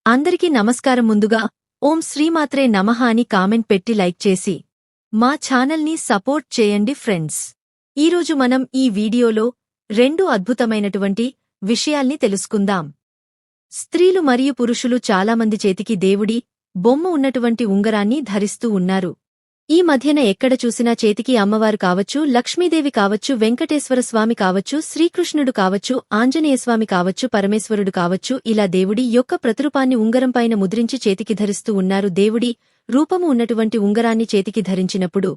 అందరికీ నమస్కారం. ముందుగా ఓం శ్రీమాత్రే నమః అని కామెంట్ పెట్టి లైక్ చేసి మా ఛానల్ని సపోర్ట్ చేయండి ఫ్రెండ్స్. ఈరోజు మనం ఈ వీడియోలో రెండు అద్భుతమైనటువంటి విషయాల్ని తెలుసుకుందాం. స్త్రీలు మరియు పురుషులు చాలామంది చేతికి దేవుడి బొమ్మ ఉన్నటువంటి ఉంగరాన్ని ధరిస్తూ ఉన్నారు. ఈ మధ్యన ఎక్కడ చూసినా చేతికి అమ్మవారు కావచ్చు, లక్ష్మీదేవి కావచ్చు, వెంకటేశ్వర స్వామి కావచ్చు, శ్రీకృష్ణుడు కావచ్చు, ఆంజనేయస్వామి కావచ్చు, పరమేశ్వరుడు కావచ్చు, ఇలా దేవుడి యొక్క ప్రతిరూపాన్ని ఉంగరంపైన ముద్రించి చేతికి ధరిస్తూ ఉన్నారు. దేవుడి రూపము ఉన్నటువంటి ఉంగరాన్ని చేతికి ధరించినప్పుడు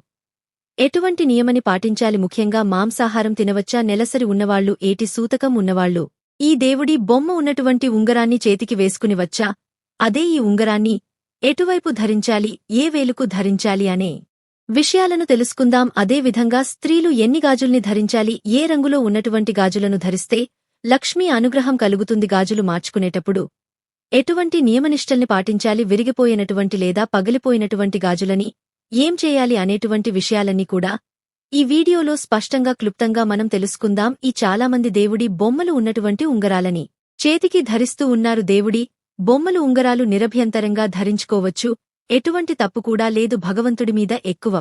ఎటువంటి నియమని పాటించాలి? ముఖ్యంగా మాంసాహారం తినవచ్చా? నెలసరి ఉన్నవాళ్లు, ఏటి సూతకం ఉన్నవాళ్లు ఈ దేవుడి బొమ్మ ఉన్నటువంటి ఉంగరాన్ని చేతికి వేసుకుని వచ్చా? అదే ఈ ఉంగరాన్ని ఎటువైపు ధరించాలి, ఏ వేలుకు ధరించాలి అనే విషయాలను తెలుసుకుందాం. అదేవిధంగా స్త్రీలు ఎన్ని గాజుల్ని ధరించాలి, ఏ రంగులో ఉన్నటువంటి గాజులను ధరిస్తే లక్ష్మీ అనుగ్రహం కలుగుతుంది, గాజులు మార్చుకునేటప్పుడు ఎటువంటి నియమనిష్టల్ని పాటించాలి, విరిగిపోయినటువంటి లేదా పగిలిపోయినటువంటి గాజులని ఏం చేయాలి అనేటువంటి విషయాలన్నీ కూడా ఈ వీడియోలో స్పష్టంగా క్లుప్తంగా మనం తెలుసుకుందాం. ఈ చాలామంది దేవుడి బొమ్మలు ఉన్నటువంటి ఉంగరాలని చేతికి ధరిస్తూ ఉన్నారు. దేవుడి బొమ్మలు ఉంగరాలు నిరభ్యంతరంగా ధరించుకోవచ్చు, ఎటువంటి తప్పు కూడా లేదు. భగవంతుడి మీద ఎక్కువ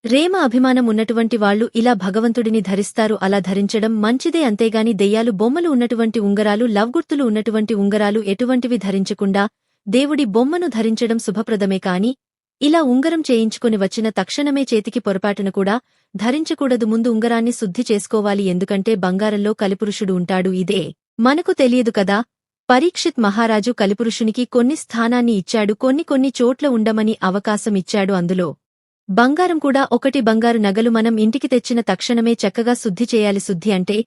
ప్రేమ అభిమానం ఉన్నటువంటి వాళ్లు ఇలా భగవంతుడిని ధరిస్తారు. అలా ధరించడం మంచిదే, అంతేగాని దెయ్యాలు బొమ్మలు ఉన్నటువంటి ఉంగరాలు, లవ్గుర్తులు ఉన్నటువంటి ఉంగరాలు ఎటువంటివి ధరించకుండా దేవుడి బొమ్మను ధరించడం శుభప్రదమే. కాని ఇలా ఉంగరం చేయించుకుని వచ్చిన తక్షణమే చేతికి పొరపాటున కూడా ధరించకూడదు. ముందు ఉంగరాన్ని శుద్ధి చేసుకోవాలి, ఎందుకంటే బంగారంలో కలిపురుషుడు ఉంటాడు. ఇదే మనకు తెలియదు కదా. పరీక్షిత్ మహారాజు కలిపురుషునికి కొన్ని స్థానాన్ని ఇచ్చాడు, కొన్ని చోట్ల ఉండమని అవకాశం ఇచ్చాడు. అందులో బంగారం కూడా ఒకటి. బంగారు నగలు మనం ఇంటికి తెచ్చిన తక్షణమే చక్కగా శుద్ధి చేయాలి. శుద్ధి అంటే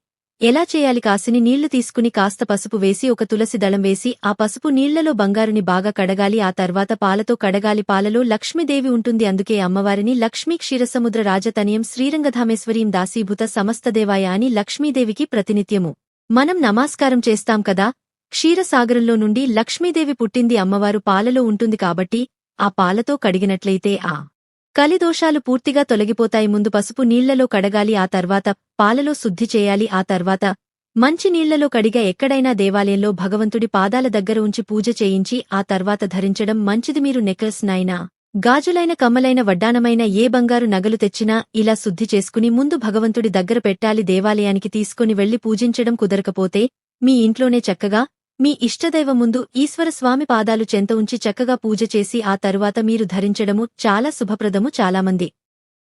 ఎలా చేయాలి? కాసిని నీళ్లు తీసుకుని కాస్త పసుపు వేసి ఒక తులసి దళం వేసి ఆ పసుపు నీళ్లలో బంగారుని బాగా కడగాలి. ఆ తర్వాత పాలతో కడగాలి. పాలలో లక్ష్మీదేవి ఉంటుంది, అందుకే అమ్మవారిని లక్ష్మీ క్షీరసముద్ర రాజతనయం శ్రీరంగధామేశ్వరీం దాసీభూత సమస్తదేవాయ అని లక్ష్మీదేవికి ప్రతినిత్యము మనం నమస్కారం చేస్తాం కదా. క్షీరసాగరంలో నుండి లక్ష్మీదేవి పుట్టింది, అమ్మవారు పాలలో ఉంటుంది కాబట్టి ఆ పాలతో కడిగినట్లయితే ఆ కలిదోషాలు పూర్తిగా తొలగిపోతాయి. ముందు పసుపు నీళ్లలో కడగాలి, ఆ తర్వాత పాలలో శుద్ధి చేయాలి. ఆ తర్వాత మంచి నీళ్లలో కడిగా ఎక్కడైనా దేవాలయంలో భగవంతుడి పాదాల దగ్గర ఉంచి పూజ చేయించి ఆ తర్వాత ధరించడం మంచిది. మీరు నెక్లెస్ నైనా, గాజులైన, కమ్మలైన, వడ్డానమైన ఏ బంగారు నగలు తెచ్చినా ఇలా శుద్ధి చేసుకుని ముందు భగవంతుడి దగ్గర పెట్టాలి. దేవాలయానికి తీసుకుని వెళ్లి పూజించడం కుదరకపోతే మీ ఇంట్లోనే చక్కగా మీ ఇష్టదైవం ముందు ఈశ్వర స్వామి పాదాలు చెంత ఉంచి చక్కగా పూజ చేసి ఆ తరువాత మీరు ధరించడము చాలా శుభప్రదము. చాలామంది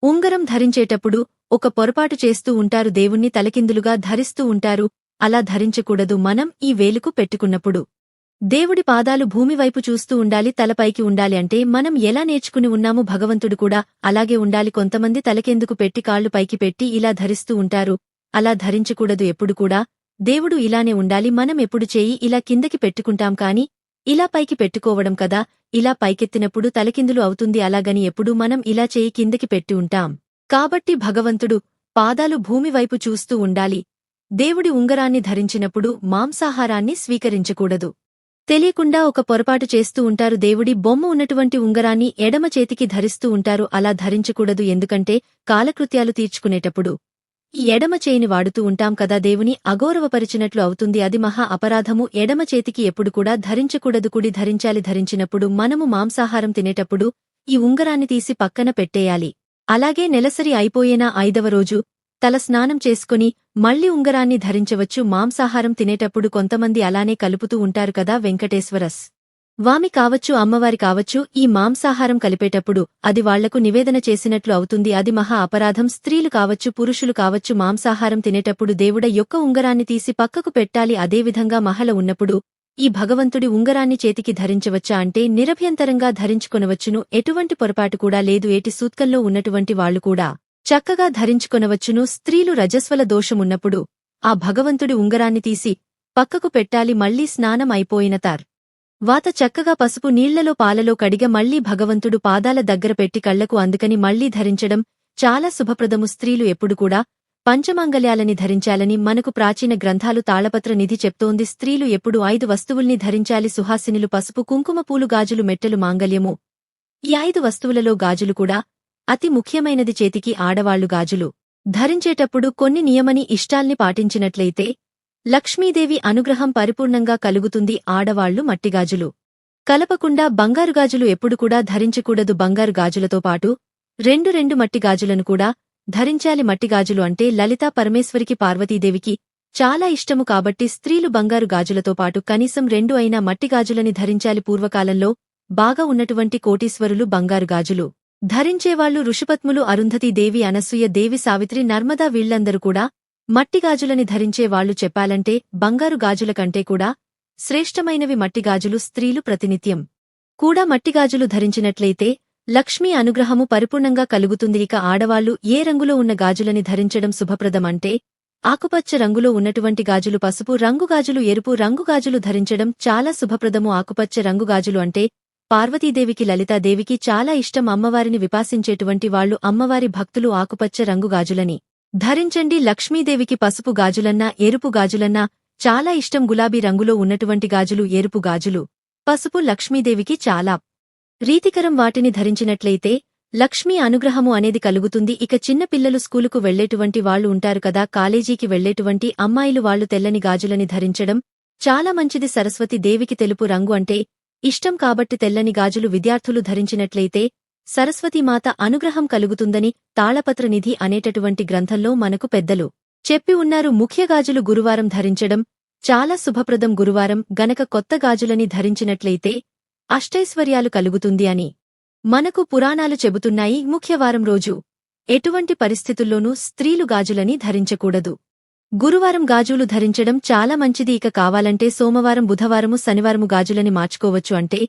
ఉంగరం ధరించేటప్పుడు ఒక పొరపాటు చేస్తూ ఉంటారు, దేవుణ్ణి తలకిందులుగా ధరిస్తూ ఉంటారు. అలా ధరించకూడదు. మనం ఈ వేలుకు పెట్టుకున్నప్పుడు దేవుడి పాదాలు భూమివైపు చూస్తూ ఉండాలి, తలపైకి ఉండాలి. అంటే మనం ఎలా నేర్చుకుని ఉన్నాము భగవంతుడు కూడా అలాగే ఉండాలి. కొంతమంది తలకెందుకు పెట్టి కాళ్లు పైకి పెట్టి ఇలా ధరిస్తూ ఉంటారు. అలా ధరించకూడదు. ఎప్పుడు కూడా దేవుడు ఇలానే ఉండాలి. మనం ఎప్పుడు చేయి ఇలా కిందకి పెట్టుకుంటాం కాని ఇలా పైకి పెట్టుకోవడం కదా. ఇలా పైకెత్తినప్పుడు తలకిందులు అవుతుంది. అలాగని ఎప్పుడూ మనం ఇలా చేయి కిందకి పెట్టి ఉంటాం. కాబట్టి భగవంతుడు పాదాలు భూమివైపు చూస్తూ ఉండాలి. దేవుడి ఉంగరాన్ని ధరించినప్పుడు మాంసాహారాన్ని స్వీకరించకూడదు. తెలియకుండా ఒక పొరపాటు చేస్తూ ఉంటారు, దేవుడి బొమ్మ ఉన్నటువంటి ఉంగరాన్ని ఎడమ చేతికి ధరిస్తూ ఉంటారు. అలా ధరించకూడదు, ఎందుకంటే కాలకృత్యాలు తీర్చుకునేటప్పుడు ఈ ఎడమ చేయిని వాడుతూ ఉంటాం కదా, దేవుని అగౌరవపరిచినట్లు అవుతుంది. అది మహా అపరాధము. ఎడమ చేతికి ఎప్పుడు కూడా ధరించకూడదు, కుడి ధరించాలి. ధరించినప్పుడు మనము మాంసాహారం తినేటప్పుడు ఈ ఉంగరాన్ని తీసి పక్కన పెట్టేయాలి. అలాగే నెలసరి అయిపోయేనా 5వ రోజు తల స్నానం చేసుకుని మళ్లీ ఉంగరాన్ని ధరించవచ్చు. మాంసాహారం తినేటప్పుడు కొంతమంది అలానే కలుపుతూ ఉంటారు కదా. వెంకటేశ్వరస్ వామి కావచ్చు, అమ్మవారి కావచ్చు, ఈ మాంసాహారం కలిపేటప్పుడు అది వాళ్లకు నివేదన చేసినట్లు అవుతుంది. అది మహా అపరాధం. స్త్రీలు కావచ్చు, పురుషులు కావచ్చు, మాంసాహారం తినేటప్పుడు దేవుడ యొక్క ఉంగరాన్ని తీసి పక్కకు పెట్టాలి. అదేవిధంగా మహల ఉన్నప్పుడు ఈ భగవంతుడి ఉంగరాన్ని చేతికి ధరించవచ్చా అంటే నిరభ్యంతరంగా ధరించుకొనవచ్చును, ఎటువంటి పొరపాటు కూడా లేదు. ఏటి సూత్కంలో ఉన్నటువంటి వాళ్లు కూడా చక్కగా ధరించుకొనవచ్చును. స్త్రీలు రజస్వల దోషమున్నప్పుడు ఆ భగవంతుడి ఉంగరాన్ని తీసి పక్కకు పెట్టాలి. మళ్లీ స్నానం అయిపోయిన వాత చక్కగా పసుపు నీళ్లలో పాలలో కడిగ మళ్లీ భగవంతుడు పాదాల దగ్గర పెట్టి కళ్లకు అందుకని మళ్లీ ధరించడం చాలా శుభప్రదము. స్త్రీలు ఎప్పుడు కూడా పంచమాంగల్యాలని ధరించాలని మనకు ప్రాచీన గ్రంథాలు తాళపత్ర నిధి చెప్తోంది. స్త్రీలు ఎప్పుడు 5 వస్తువుల్ని ధరించాలి. సుహాసినులు, పసుపు, కుంకుమ, పూలు, గాజులు, మెట్టెలు, మాంగల్యము. ఈ 5 వస్తువులలో గాజులు కూడా అతి ముఖ్యమైనది. చేతికి ఆడవాళ్లు గాజులు ధరించేటప్పుడు కొన్ని నియమని ఇష్టాల్ని పాటించినట్లయితే లక్ష్మీదేవి అనుగ్రహం పరిపూర్ణంగా కలుగుతుంది. ఆడవాళ్లు మట్టిగాజులు కలపకుండా బంగారు గాజులు ఎప్పుడు కూడా ధరించకూడదు. బంగారు గాజులతో పాటు రెండు మట్టి గాజులను కూడా ధరించాలి. మట్టి గాజులు అంటే లలితా పరమేశ్వరికి పార్వతీదేవికి చాలా ఇష్టము కాబట్టి స్త్రీలు బంగారు గాజులతో పాటు కనీసం 2 అయినా మట్టి గాజులని ధరించాలి. పూర్వకాలంలో బాగా ఉన్నటువంటి కోటీశ్వరులు బంగారు గాజులు ధరించేవాళ్లు. ఋషిపత్ములు, అరుంధతీదేవి, అనసూయ దేవి, సావిత్రి, నర్మదా వీళ్లందరూ కూడా మట్టి గాజులని ధరించేవాళ్లు. చెప్పాలంటే బంగారు గాజుల కంటే కూడా శ్రేష్టమైనవి మట్టి గాజులు. స్త్రీలు ప్రతినిత్యం కూడా మట్టి గాజులు ధరించినట్లయితే లక్ష్మీ అనుగ్రహము పరిపూర్ణంగా కలుగుతుంది. ఇక ఆడవాళ్లు ఏ రంగులో ఉన్న గాజులని ధరించడం శుభప్రదం అంటే ఆకుపచ్చ రంగులో ఉన్నటువంటి గాజులు, పసుపు రంగు గాజులు, ఎరుపు రంగు గాజులు ధరించడం చాలా శుభప్రదము. ఆకుపచ్చ రంగు గాజులు అంటే పార్వతీదేవికి, లలితాదేవికి చాలా ఇష్టం. అమ్మవారిని విపాసించేటువంటి వాళ్లు, అమ్మవారి భక్తులు ఆకుపచ్చ రంగు గాజులని ధరించండి. లక్ష్మీదేవికి పసుపు గాజులన్నా, ఎరుపు గాజులన్నా చాలా ఇష్టం. గులాబీ రంగులో ఉన్నటువంటి గాజులు, ఎరుపు గాజులు, పసుపు లక్ష్మీదేవికి చాలా రీతికరం. వాటిని ధరించినట్లయితే లక్ష్మీ అనుగ్రహము అనేది కలుగుతుంది. ఇక చిన్న పిల్లలు స్కూలుకు వెళ్లేటువంటి వాళ్లు ఉంటారు కదా, కాలేజీకి వెళ్లేటువంటి అమ్మాయిలు, వాళ్లు తెల్లని గాజులని ధరించడం చాలా మంచిది. సరస్వతి దేవికి తెలుపు రంగు అంటే ఇష్టం కాబట్టి తెల్లని గాజులు విద్యార్థులు ధరించినట్లయితే సరస్వతీమాత అనుగ్రహం కలుగుతుందని తాళపత్ర నిధి అనేటటువంటి గ్రంథంలో మనకు పెద్దలు చెప్పి ఉన్నారు. ముఖ్య గాజులు గురువారం ధరించడం చాలా శుభప్రదం. గురువారం గనక కొత్త గాజులని ధరించినట్లయితే అష్టైశ్వర్యాలు కలుగుతుంది అని మనకు పురాణాలు చెబుతున్నాయి. ముఖ్యవారం రోజు ఎటువంటి పరిస్థితుల్లోనూ స్త్రీలు గాజులని ధరించకూడదు. గురువారం గాజులు ధరించడం చాలా మంచిది. ఇక కావాలంటే సోమవారం, బుధవారము, శనివారము గాజులని మార్చుకోవచ్చు. అంటే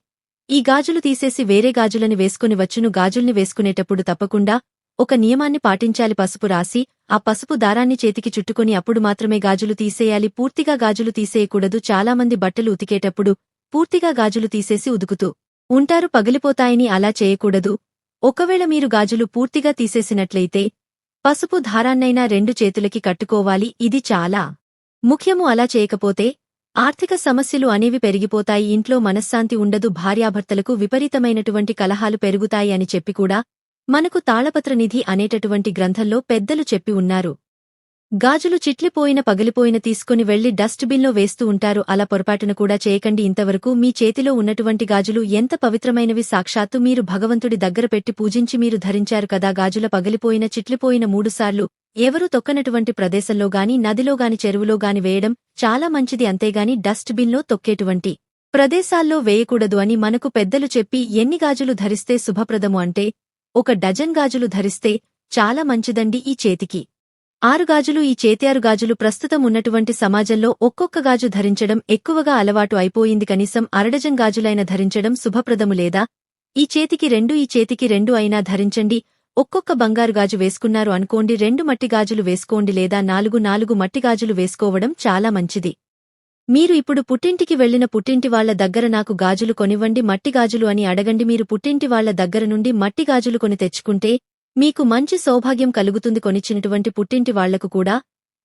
ఈ గాజులు తీసేసి వేరే గాజులని వేసుకుని వచ్చును. గాజుల్ని వేసుకునేటప్పుడు తప్పకుండా ఒక నియమాన్ని పాటించాలి. పసుపు రాసి ఆ పసుపు దారాన్ని చేతికి చుట్టుకొని అప్పుడు మాత్రమే గాజులు తీసేయాలి. పూర్తిగా గాజులు తీసేయకూడదు. చాలామంది బట్టలు ఉతికేటప్పుడు పూర్తిగా గాజులు తీసేసి ఉదుకుతూ ఉంటారు, పగిలిపోతాయని. అలా చేయకూడదు. ఒకవేళ మీరు గాజులు పూర్తిగా తీసేసినట్లయితే పసుపు దారాన్నైనా 2 చేతులకి కట్టుకోవాలి. ఇది చాలా ముఖ్యము. అలా చేయకపోతే ఆర్థిక సమస్యలు అనేవి పెరిగిపోతాయి, ఇంట్లో మనశ్శాంతి ఉండదు, భార్యాభర్తలకు విపరీతమైనటువంటి కలహాలు పెరుగుతాయి అని చెప్పి కూడా మనకు తాళపత్ర నిధి అనేటటువంటి గ్రంథంలో పెద్దలు చెప్పి ఉన్నారు. గాజులు చిట్లిపోయిన, పగిలిపోయిన తీసుకుని వెళ్లి డస్ట్ బిన్లో వేస్తూ ఉంటారు. అలా పొరపాటున కూడా చేయకండి. ఇంతవరకు మీ చేతిలో ఉన్నటువంటి గాజులు ఎంత పవిత్రమైనవి. సాక్షాత్తు మీరు భగవంతుడి దగ్గర పెట్టి పూజించి మీరు ధరించారు కదా. గాజుల పగిలిపోయిన, చిట్లిపోయిన 3 సార్లు ఎవరూ తొక్కనటువంటి ప్రదేశంలో గాని, నదిలో గాని, చెరువులో గాని వేయడం చాలా మంచిది. అంతేగాని డస్ట్ బిన్లో తొక్కేటువంటి ప్రదేశాల్లో వేయకూడదు అని మనకు పెద్దలు చెప్పి. ఎన్ని గాజులు ధరిస్తే శుభప్రదము అంటే 1 డజన్ గాజులు ధరిస్తే చాలా మంచిదండి. ఈ చేతికి 6 గాజులు, ఈ చేతి 6 గాజులు. ప్రస్తుతం ఉన్నటువంటి సమాజంలో ఒక్కొక్క గాజు ధరించడం ఎక్కువగా అలవాటు అయిపోయింది. కనీసం అరడజన్ గాజులైన ధరించడం శుభప్రదము. లేదా ఈ చేతికి 2, ఈ చేతికి 2 అయినా ధరించండి. ఒక్కొక్క బంగారు గాజు వేసుకున్నారు అనుకోండి, 2 మట్టి గాజులు వేసుకోండి, లేదా 4 మట్టి గాజులు వేసుకోవడం చాలా మంచిది. మీరు ఇప్పుడు పుట్టింటికి వెళ్లిన పుట్టింటి వాళ్ల దగ్గర నాకు గాజులు కొనివ్వండి, మట్టి గాజులు అని అడగండి. మీరు పుట్టింటి వాళ్ల దగ్గర నుండి మట్టి గాజులు కొని తెచ్చుకుంటే మీకు మంచి సౌభాగ్యం కలుగుతుంది. కొనిచ్చినటువంటి పుట్టింటి వాళ్లకు కూడా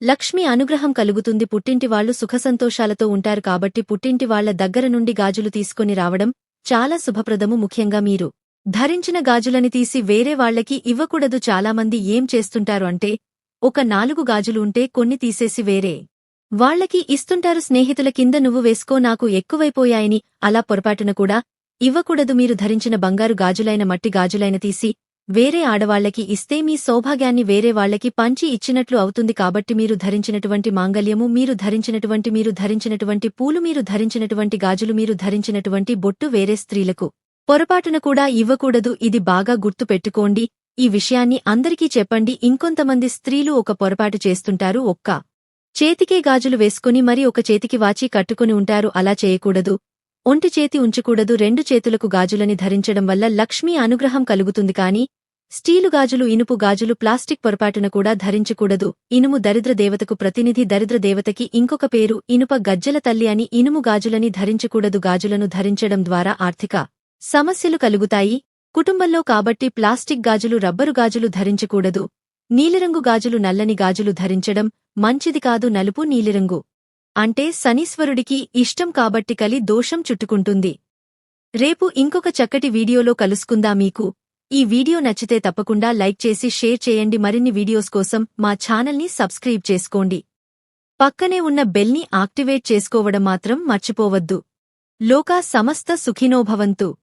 లక్ష్మీ అనుగ్రహం కలుగుతుంది. పుట్టింటి వాళ్లు సుఖసంతోషాలతో ఉంటారు కాబట్టి పుట్టింటి వాళ్ల దగ్గర నుండి గాజులు తీసుకొని రావడం చాలా శుభప్రదము. ముఖ్యంగా మీరు ధరించిన గాజులని తీసి వేరే వాళ్లకి ఇవ్వకూడదు. చాలామంది ఏం చేస్తుంటారు అంటే ఒక 4 గాజులు ఉంటే కొన్ని తీసేసి వేరే వాళ్లకి ఇస్తుంటారు. స్నేహితుల కింద నువ్వు వేసుకో, నాకు ఎక్కువైపోయాయని. అలా పొరపాటున కూడా ఇవ్వకూడదు. మీరు ధరించిన బంగారు గాజులైన, మట్టి గాజులైన తీసి వేరే ఆడవాళ్లకి ఇస్తే మీ సౌభాగ్యాన్ని వేరే వాళ్లకి పంచి ఇచ్చినట్లు అవుతుంది. కాబట్టి మీరు ధరించినటువంటి మాంగల్యము, మీరు ధరించినటువంటి పూలు, మీరు ధరించినటువంటి గాజులు, మీరు ధరించినటువంటి బొట్టు వేరే స్త్రీలకు పొరపాటున కూడా ఇవ్వకూడదు. ఇది బాగా గుర్తు పెట్టుకోండి. ఈ విషయాన్ని అందరికీ చెప్పండి. ఇంకొంతమంది స్త్రీలు ఒక పొరపాటు చేస్తుంటారు. ఒక్క చేతికే గాజులు వేసుకుని మరి ఒక చేతికి వాచి కట్టుకుని ఉంటారు. అలా చేయకూడదు. ఒంటి చేతి ఉంచకూడదు. 2 చేతులకు గాజులని ధరించడం వల్ల లక్ష్మీ అనుగ్రహం కలుగుతుంది. కాని స్టీలు గాజులు, ఇనుపు గాజులు, ప్లాస్టిక్ పొరపాటున కూడా ధరించకూడదు. ఇనుము దరిద్ర దేవతకు ప్రతినిధి. దరిద్ర దేవతకి ఇంకొక పేరు ఇనుప గజ్జల తల్లి అని. ఇనుము గాజులని ధరించకూడదు. గాజులను ధరించడం ద్వారా ఆర్థిక సమస్యలు కలుగుతాయి కుటుంబంలో. కాబట్టి ప్లాస్టిక్ గాజులు, రబ్బరు గాజులు ధరించకూడదు. నీలిరంగు గాజులు, నల్లని గాజులు ధరించడం మంచిది కాదు. నలుపు, నీలిరంగు అంటే శనీశ్వరుడికి ఇష్టం కాబట్టి కలి దోషం చుట్టుకుంటుంది. రేపు ఇంకొక చక్కటి వీడియోలో కలుసుకుందాం. మీకు ఈ వీడియో నచ్చితే తప్పకుండా లైక్ చేసి షేర్ చేయండి. మరిన్ని వీడియోస్ కోసం మా ఛానల్ని సబ్స్క్రైబ్ చేసుకోండి. పక్కనే ఉన్న బెల్ని యాక్టివేట్ చేసుకోవడం మాత్రం మర్చిపోవద్దు. లోకా సమస్త సుఖినోభవంతు.